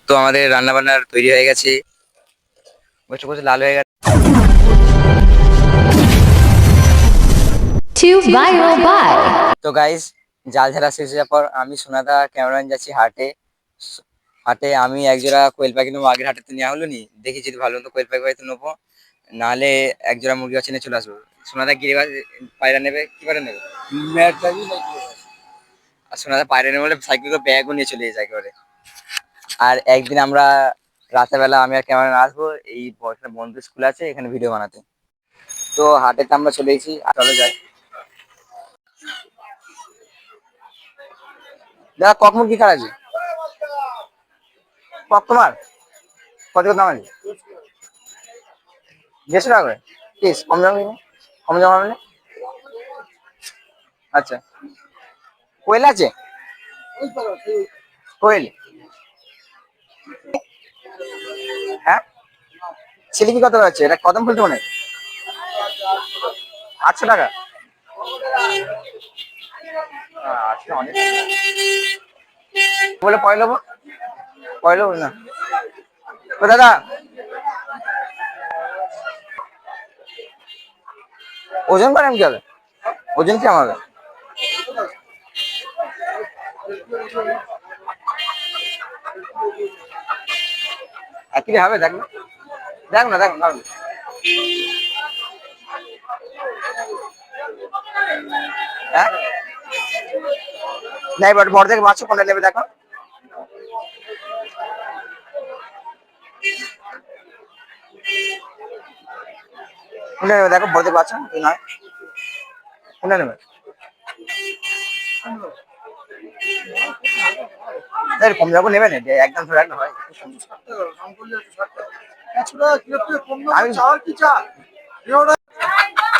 তো আমাদের রান্না বান্নার তৈরি হয়ে গেছে, বসে বসে লাল হয়ে গেছে। তো গাইস, জাল ঝালা শেষ হওয়ার পর আমি সোনাদা ক্যামেরাম্যান যাচ্ছি হাটে। হাটে আমি একজোড়া কোয়েল পাখি নেবো, আগের হাটে তো নেওয়া হলো নি, দেখি যদি ভালো মতো কোয়েল পাখি হয়তো নেবো, নাহলে একজোড়া মুরগি বাচ্চা নিয়ে চলে আসবো। সোনাদা গিরিবাজ পায়রা নেবে, কি পায়রা নেবে? আর সোনাদা পায়রা নেবে বলে সাইকেল করে ব্যাগও নিয়ে চলে যায় একেবারে। আর একদিন আমরা রাতের বেলা আমি আর ক্যামেরা আসবো, এই বন্ধু স্কুল আছে এখানে ভিডিও বানাতে। তো হাটেতে আমরা চলে এসেছি, চলে যাই। দাদা কক মুরগি কার আছে? কক তোমার? কত কত দাম আছে? 150 টাকা করে পিস? কম দাম নেই? কম দাম নেই? আচ্ছা, কোয়েল আছে? কোয়েল, হ্যাঁ। সিলিকি কত আছে? এটা কদম ফুলতে মনে হয় 800 টাকা। আচ্ছা, অনেক বলে পয়লো পয়লো না। ও দাদা, ওজন করেন কি হবে? ওজন কি আমার? 1 কেজি হবে? দেখ না, দেখ না, দেখ না। হ্যাঁ, না এবার বড় থেকে মাছ কোনটা নেবে দেখো। কোনটা নেবে দেখো, বড় থেকে বাচ্চা নয়, কোনটা নেবে? কম যাবো নেবে না, একদম ধরে রাখলে হয়।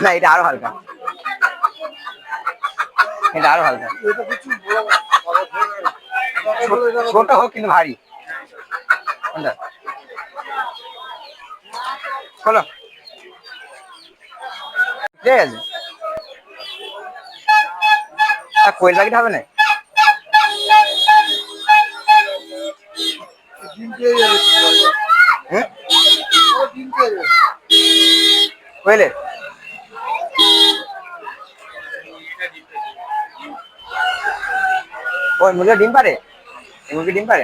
না এটা আরো হালকা, এটা আরো হালকা, ছোট হোক কিন্তু ভারী। কোনটা? বলো, ঠিক আছে। কোয়েল পাখিটা হবে না? কোয়েলের ওই মুরগিটা ডিম পারে? এই মুরগি ডিম পারে?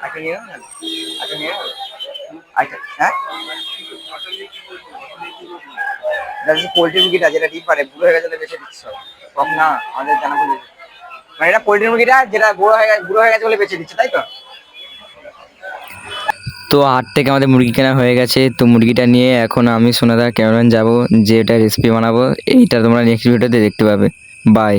আচ্ছা নিয়ে নাও না। আচ্ছা নিয়ে নাও। আচ্ছা, হ্যাঁ, পোল্ট্রি মুরগিটা যেটা ডিম পারে, বুড়ো হয়ে গেছে বেঁচে দিচ্ছে কম না, আমাদের জানা বলে। মানে এটা পোল্ট্রি মুরগিটা যেটা বুড়ো হয়ে গেছে বলে বেঁচে দিচ্ছে, তাই তো? তো হাট থেকে আমাদের মুরগি কেনা হয়ে গেছে, তো মুরগিটা নিয়ে এখন আমি সোনাদার ক্যামেরাম্যান যাবো, যে এটা রেসিপি বানাবো, এইটা তোমরা নেক্সট ভিডিওতে দেখতে পাবে। বাই।